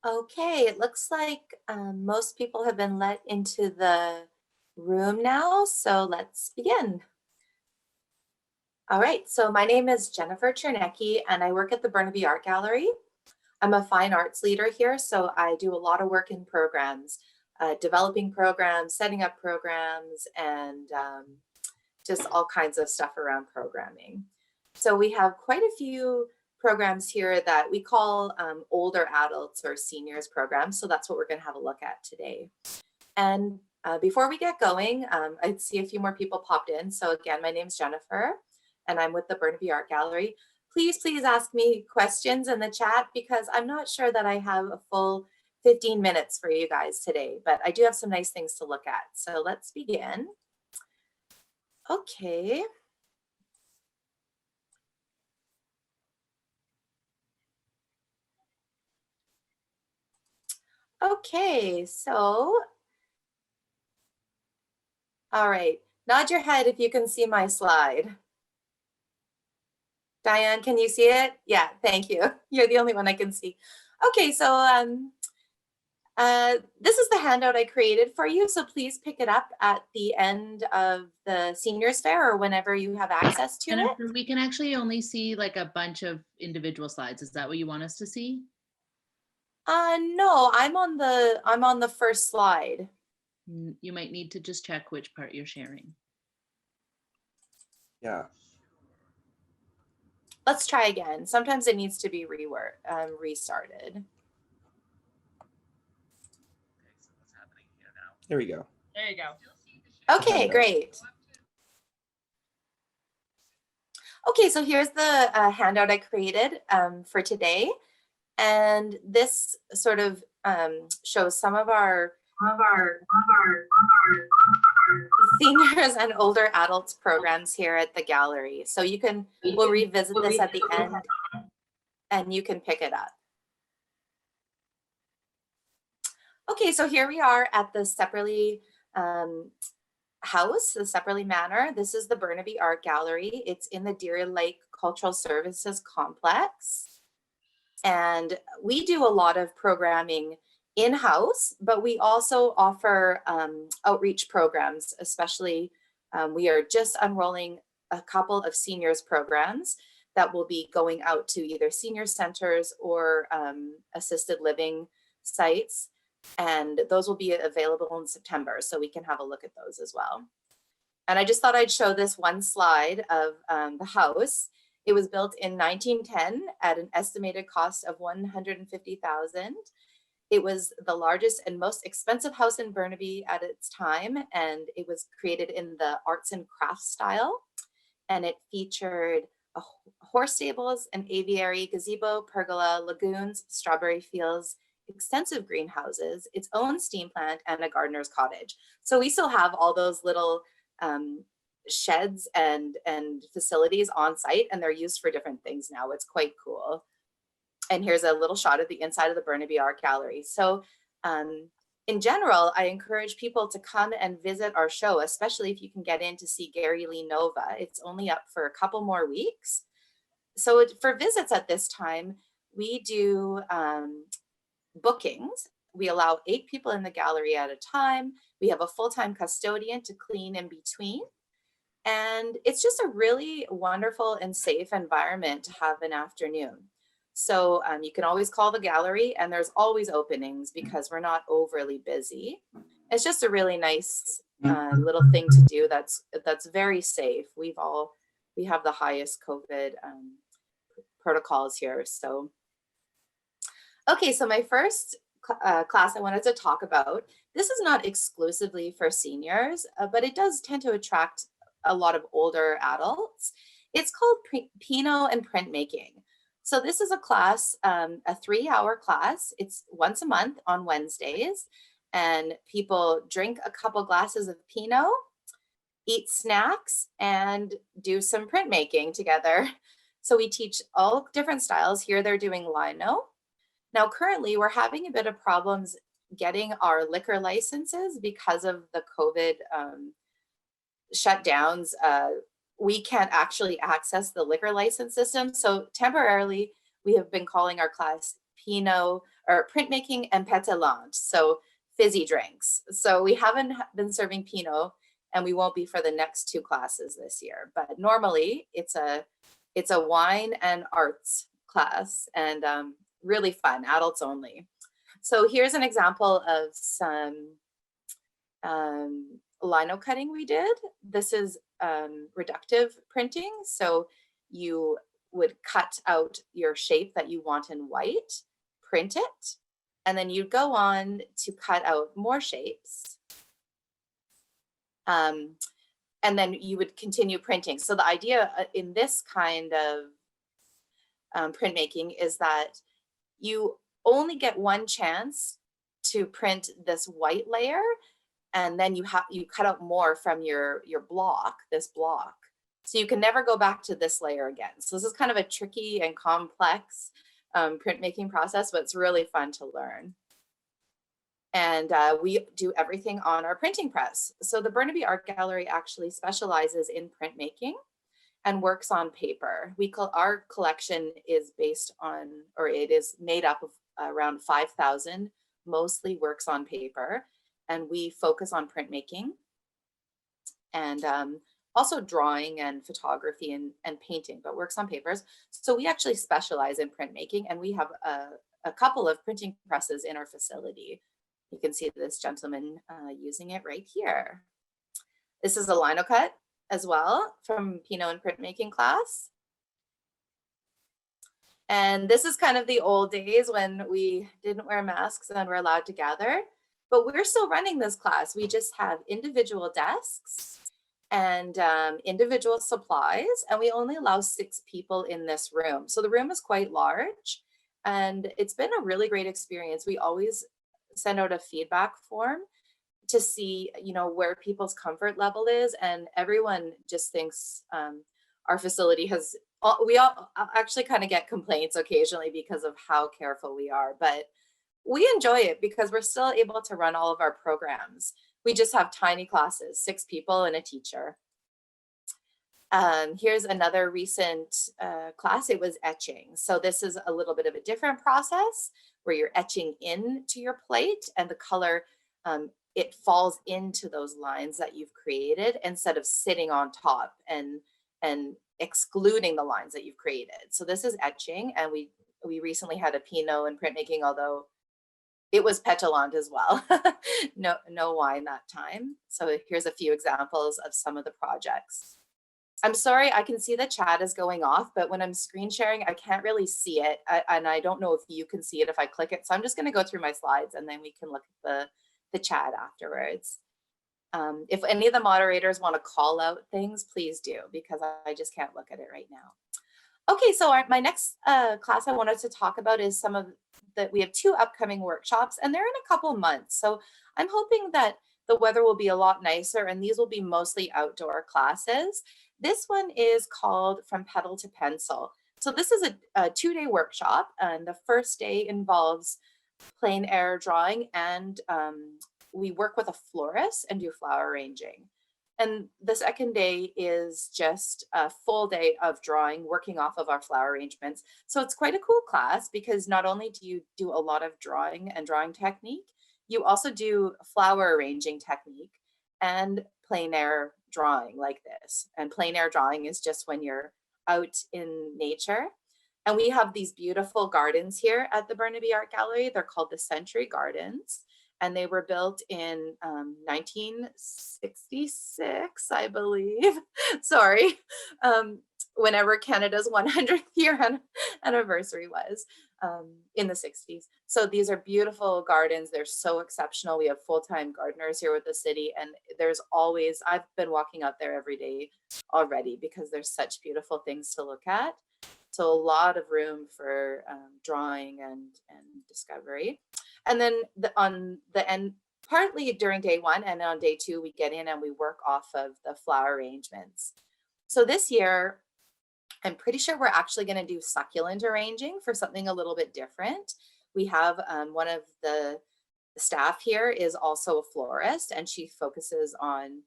Okay, it looks like most people have been let into the room now, so let's begin. All right, so my name is Jennifer Chernecki and I work at the Burnaby Art Gallery. I'm a fine arts leader here, so I do a lot of work in programs, developing programs, setting up programs, and just all kinds of stuff around programming. So we have quite a few programs here that we call older adults or seniors programs. So that's what we're going to have a look at today. And before we get going, I see a few more people popped in. So again, my name's Jennifer and I'm with the Burnaby Art Gallery. Please ask me questions in the chat because I'm not sure that I have a full 15 minutes for you guys today, but I do have some nice things to look at. So let's begin. Okay. Okay, so, all right, nod your head if you can see my slide. Diane, can you see it? Yeah, thank you. You're the only one I can see. Okay, so this is the handout I created for you, so please pick it up at the end of the seniors fair or whenever you have access to it. We can actually only see like a bunch of individual slides. Is that what you want us to see? No, I'm on the first slide. You might need to just check which part you're sharing. Yeah. Let's try again. Sometimes it needs to be restarted. There we go. There you go. Okay, great. Okay, so here's the handout I created for today. And this sort of shows some of our seniors and older adults programs here at the gallery. So we'll revisit this at the end and you can pick it up. Okay, so here we are at the Sepperly house, the Sepperly Manor. This is the Burnaby Art Gallery. It's in the Deer Lake Cultural Services Complex. And we do a lot of programming in-house, but we also offer outreach programs, especially we are just unrolling a couple of seniors programs that will be going out to either senior centers or assisted living sites. And those will be available in September, so we can have a look at those as well. And I just thought I'd show this one slide of the house. It was built in 1910 at an estimated cost of $150,000. It was the largest and most expensive house in Burnaby at its time, and it was created in the arts and crafts style. And it featured horse stables, an aviary, gazebo, pergola, lagoons, strawberry fields, extensive greenhouses, its own steam plant, and a gardener's cottage. So we still have all those little sheds and facilities on site, and they're used for different things now. It's quite cool. And here's a little shot of the inside of the Burnaby Art Gallery. So in general, I encourage people to come and visit our show, especially if you can get in to see Gary Lee Nova. It's only up for a couple more weeks. So for visits at this time, we do bookings. We allow 8 people in the gallery at a time. We have a full-time custodian to clean in between. And it's just a really wonderful and safe environment to have an afternoon. So you can always call the gallery and there's always openings because we're not overly busy. It's just a really nice little thing to do that's very safe. We have the highest COVID protocols here. So, okay, so my first class I wanted to talk about, this is not exclusively for seniors, but it does tend to attract a lot of older adults. It's called Pinot and Printmaking. So this is a class, a 3-hour class. It's once a month on Wednesdays, and people drink a couple glasses of Pinot, eat snacks, and do some printmaking together. So we teach all different styles. Here they're doing lino. Now currently we're having a bit of problems getting our liquor licenses because of the COVID shutdowns. We can't actually access the liquor license system. So temporarily, we have been calling our class Pinot or printmaking and Petal, so fizzy drinks. So we haven't been serving Pinot, and we won't be for the next 2 classes this year. But normally it's a wine and arts class, and really fun, adults only. So here's an example of some lino cutting we did. This is reductive printing. So you would cut out your shape that you want in white, print it, and then you'd go on to cut out more shapes. And then you would continue printing. So the idea in this kind of printmaking is that you only get one chance to print this white layer, and then you cut out more from your block, this block. So you can never go back to this layer again. So this is kind of a tricky and complex printmaking process, but it's really fun to learn. And we do everything on our printing press. So the Burnaby Art Gallery actually specializes in printmaking and works on paper. Our collection is based on, or it is made up of around 5,000, mostly works on paper. And we focus on printmaking and also drawing and photography and painting, but works on papers. So we actually specialize in printmaking, and we have a couple of printing presses in our facility. You can see this gentleman using it right here. This is a lino cut as well from Pinot and printmaking class. And this is kind of the old days when we didn't wear masks and were allowed to gather, but we're still running this class. We just have individual desks and individual supplies, and we only allow 6 people in this room. So the room is quite large, and it's been a really great experience. We always send out a feedback form to see, where people's comfort level is, and everyone just thinks our facility has, we all actually kind of get complaints occasionally because of how careful we are, but we enjoy it because we're still able to run all of our programs. We just have tiny classes, 6 people and a teacher. Here's another recent class. It was etching. So this is a little bit of a different process where you're etching into your plate, and the color, it falls into those lines that you've created instead of sitting on top and excluding the lines that you've created. So this is etching, and we recently had a Pinot in printmaking, although it was Petal as well. no wine that time. So here's a few examples of some of the projects. I'm sorry, I can see the chat is going off, but when I'm screen sharing, I can't really see it. And I don't know if you can see it if I click it. So I'm just going to go through my slides, and then we can look at the chat afterwards. If any of the moderators want to call out things, please do, because I just can't look at it right now. Okay, so my next class I wanted to talk about is we have 2 upcoming workshops, and they're in a couple months. So I'm hoping that the weather will be a lot nicer, and these will be mostly outdoor classes. This one is called From Petal to Pencil. So this is a 2-day workshop, and the first day involves plein air drawing, and we work with a florist and do flower arranging. And the second day is just a full day of drawing, working off of our flower arrangements. So it's quite a cool class because not only do you do a lot of drawing and drawing technique, you also do flower arranging technique and plein air drawing like this. And plein air drawing is just when you're out in nature. And we have these beautiful gardens here at the Burnaby Art Gallery. They're called the Century Gardens. And they were built in 1966, I believe. Sorry, whenever Canada's 100th year anniversary was in the 60s. So these are beautiful gardens. They're so exceptional. We have full-time gardeners here with the city, and there's always, I've been walking out there every day already because there's such beautiful things to look at. So a lot of room for drawing and discovery. And then on the end, partly during day 1 and on day 2, we get in and we work off of the flower arrangements. So this year, I'm pretty sure we're actually going to do succulent arranging for something a little bit different. We have one of the staff here is also a florist, and she focuses on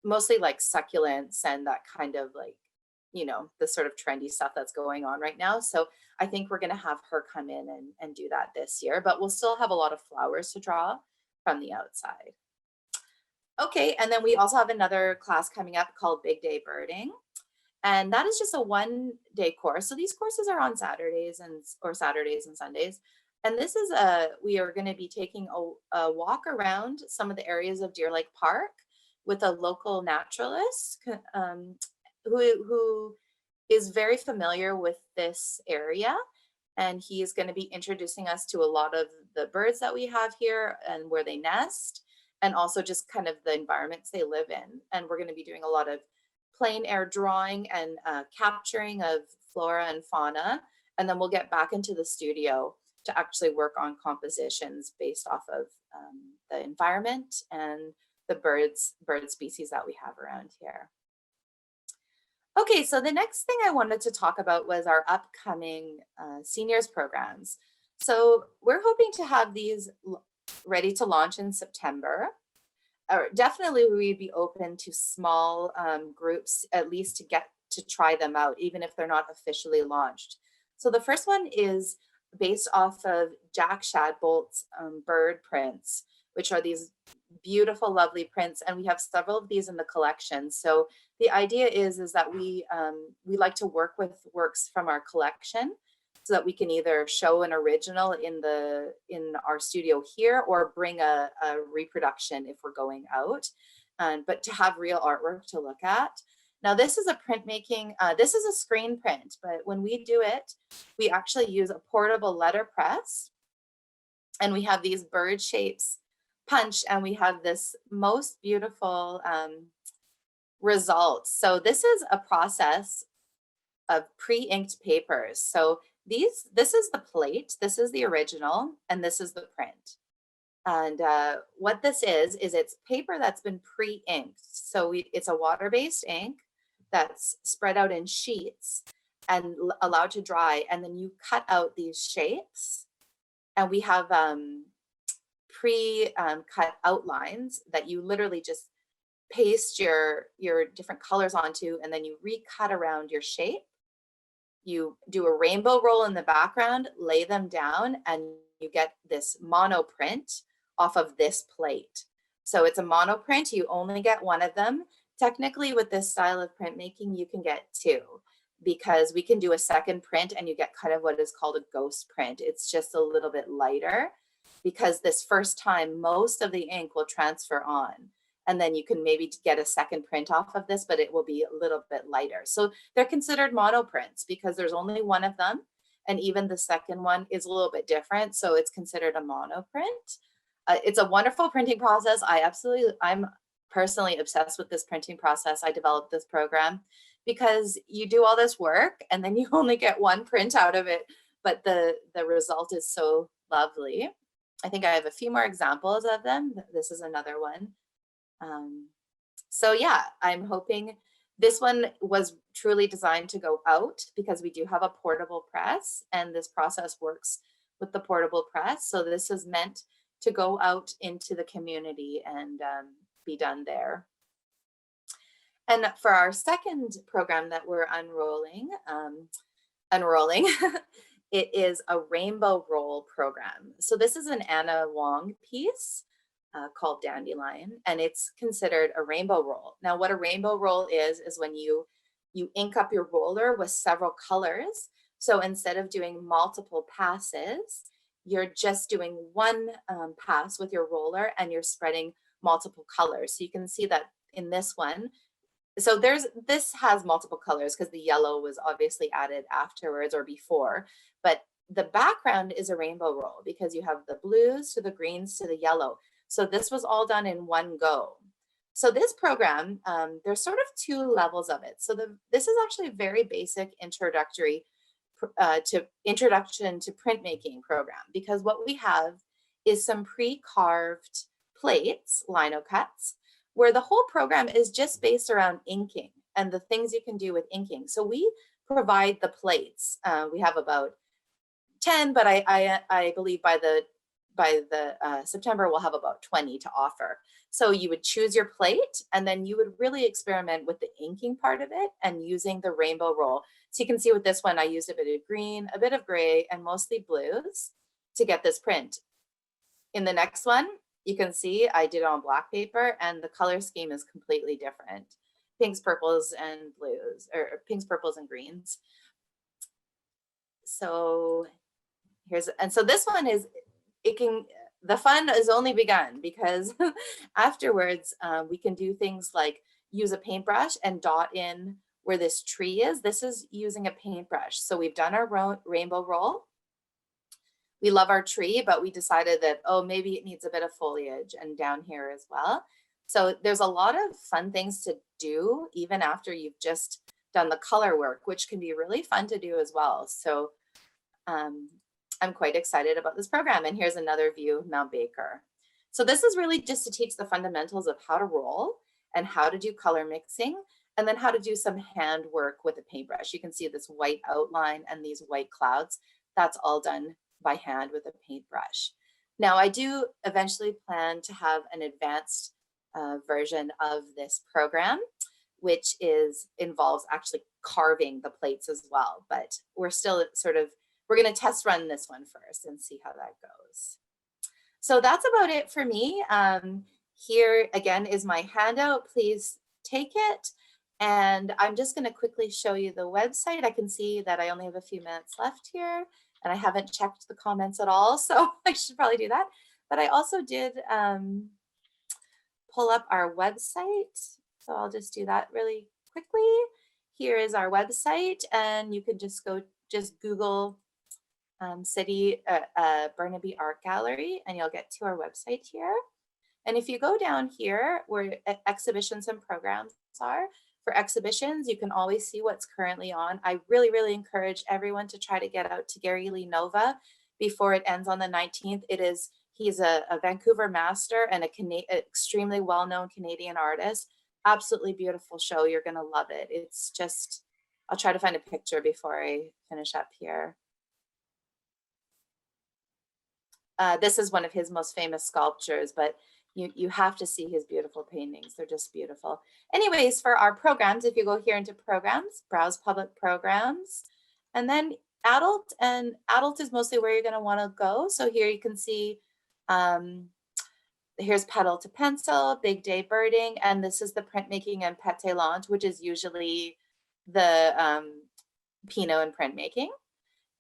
mostly like succulents and that kind of like, you know, the sort of trendy stuff that's going on right now. So I think we're going to have her come in and do that this year, but we'll still have a lot of flowers to draw from the outside. Okay, and then we also have another class coming up called Big Day Birding. And that is just a 1-day course. So these courses are on Saturdays or Saturdays and Sundays. And this is we are going to be taking a walk around some of the areas of Deer Lake Park with a local naturalist who is very familiar with this area. And he is going to be introducing us to a lot of the birds that we have here and where they nest, and also just kind of the environments they live in. And we're going to be doing a lot of plein air drawing and capturing of flora and fauna. And then we'll get back into the studio to actually work on compositions based off of the environment and the bird species that we have around here. Okay, so the next thing I wanted to talk about was our upcoming seniors programs. So we're hoping to have these ready to launch in September. Or definitely we'd be open to small groups, at least to try them out, even if they're not officially launched. So the first one is based off of Jack Shadbolt's bird prints, which are these beautiful, lovely prints. And we have several of these in the collection. So the idea is that we like to work with works from our collection so that we can either show an original in our studio here or bring a reproduction if we're going out, but to have real artwork to look at. Now this is a printmaking, this is a screen print, but when we do it, we actually use a portable letterpress, and we have these bird shapes punched, and we have this most beautiful results. So this is a process of pre-inked papers. So this is the plate, this is the original, and this is the print. And what this is it's paper that's been pre-inked. So it's a water-based ink that's spread out in sheets and allowed to dry. And then you cut out these shapes, and we have pre-cut outlines that you literally just paste your different colors onto, and then you recut around your shape. You do a rainbow roll in the background, lay them down, and you get this mono print off of this plate. So it's a mono print, you only get one of them. Technically with this style of printmaking, you can get two, because we can do a second print and you get kind of what is called a ghost print. It's just a little bit lighter, because this first time, most of the ink will transfer on. And then you can maybe get a second print off of this, but it will be a little bit lighter. So they're considered mono prints because there's only one of them. And even the second one is a little bit different. So it's considered a mono print. It's a wonderful printing process. I'm personally obsessed with this printing process. I developed this program because you do all this work and then you only get one print out of it, but the result is so lovely. I think I have a few more examples of them. This is another one. So yeah, I'm hoping this one was truly designed to go out, because we do have a portable press and this process works with the portable press. So this is meant to go out into the community and be done there. And for our second program that we're unrolling, it is a rainbow roll program. So this is an Anna Wong piece called Dandelion, and it's considered a rainbow roll. Now what a rainbow roll is when you ink up your roller with several colors. So instead of doing multiple passes, you're just doing one pass with your roller and you're spreading multiple colors. So you can see that in this one. So this has multiple colors because the yellow was obviously added afterwards or before, but the background is a rainbow roll because you have the blues to the greens to the yellow. So this was all done in one go. So this program, there's sort of two levels of it. So this is actually a very basic introduction to printmaking program, because what we have is some pre-carved plates, lino cuts, where the whole program is just based around inking and the things you can do with inking. So we provide the plates. We have about 10, but I believe by the the September, we'll have about 20 to offer. So you would choose your plate, and then you would really experiment with the inking part of it and using the rainbow roll. So you can see with this one, I used a bit of green, a bit of gray, and mostly blues to get this print. In the next one, you can see I did it on black paper, and the color scheme is completely different. Pinks, purples, and blues, or pinks, purples, and greens. So so this one is, the fun has only begun, because afterwards we can do things like use a paintbrush and dot in where this tree is. This is using a paintbrush. So we've done our rainbow roll. We love our tree, but we decided that, oh, maybe it needs a bit of foliage, and down here as well. So there's a lot of fun things to do even after you've just done the color work, which can be really fun to do as well. So I'm quite excited about this program. And here's another view of Mount Baker. So this is really just to teach the fundamentals of how to roll and how to do color mixing, and then how to do some hand work with a paintbrush. You can see this white outline and these white clouds. That's all done by hand with a paintbrush. Now, I do eventually plan to have an advanced version of this program, which involves actually carving the plates as well. But we're still we're going to test run this one first and see how that goes. So that's about it for me. Here again is my handout. Please take it. And I'm just going to quickly show you the website. I can see that I only have a few minutes left here, and I haven't checked the comments at all, so I should probably do that. But I also did pull up our website, so I'll just do that really quickly. Here is our website, and you can just Google Burnaby Art Gallery, and you'll get to our website here. And if you go down here where exhibitions and programs are, for exhibitions, you can always see what's currently on. I really, really encourage everyone to try to get out to Gary Lee Nova before it ends on the 19th. He's a Vancouver master and an extremely well-known Canadian artist. Absolutely beautiful show. You're gonna love it. It's just, I'll try to find a picture before I finish up here. This is one of his most famous sculptures, but you have to see his beautiful paintings. They're just beautiful. Anyways, for our programs, if you go here into programs, browse public programs, and then adult, and adult is mostly where you're going to want to go. So here you can see, here's Petal to Pencil, Big Day Birding, and this is the Printmaking and Petal, which is usually the Pinot and Printmaking.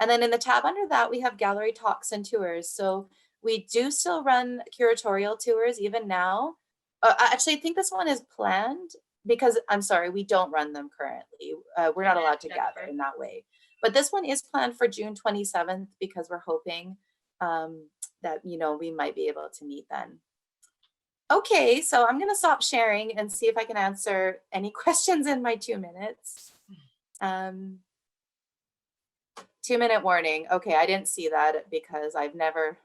And then in the tab under that, we have gallery talks and tours. So we do still run curatorial tours even now. Actually, I think this one is planned because, I'm sorry, we don't run them currently. We're not allowed to gather in that way. But this one is planned for June 27th because we're hoping that, we might be able to meet then. Okay, so I'm going to stop sharing and see if I can answer any questions in my 2 minutes. 2-minute warning. Okay, I didn't see that because I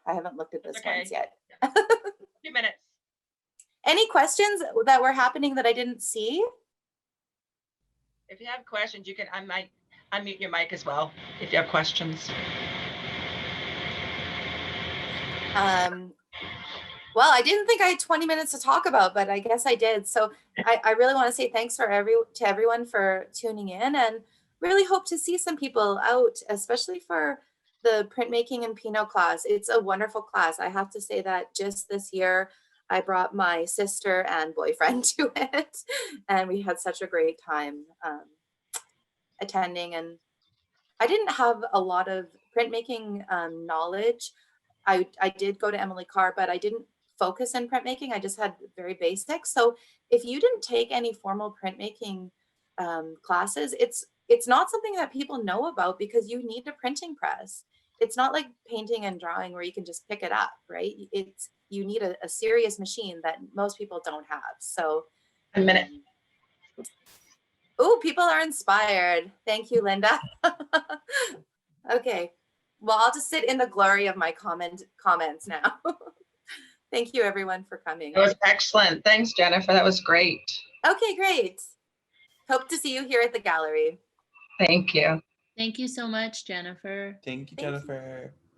haven't looked at this once yet. 2 minutes. Any questions that were happening that I didn't see? If you have questions, you can unmute your mic as well if you have questions. Well, I didn't think I had 20 minutes to talk about, but I guess I did. So I really want to say thanks to everyone for tuning in, and really hope to see some people out, especially for the printmaking and Pinot class. It's a wonderful class. I have to say that just this year, I brought my sister and boyfriend to it, and we had such a great time attending. And I didn't have a lot of printmaking knowledge. I did go to Emily Carr, but I didn't focus in printmaking. I just had very basic. So if you didn't take any formal printmaking classes, it's not something that people know about because you need a printing press. It's not like painting and drawing where you can just pick it up, right? You need a serious machine that most people don't have. So a minute. Oh, people are inspired. Thank you, Linda. Okay, well, I'll just sit in the glory of my comments now. Thank you everyone for coming. That was excellent. Thanks, Jennifer. That was great. Okay, great. Hope to see you here at the gallery. Thank you. Thank you so much, Jennifer. Thank you, Jennifer.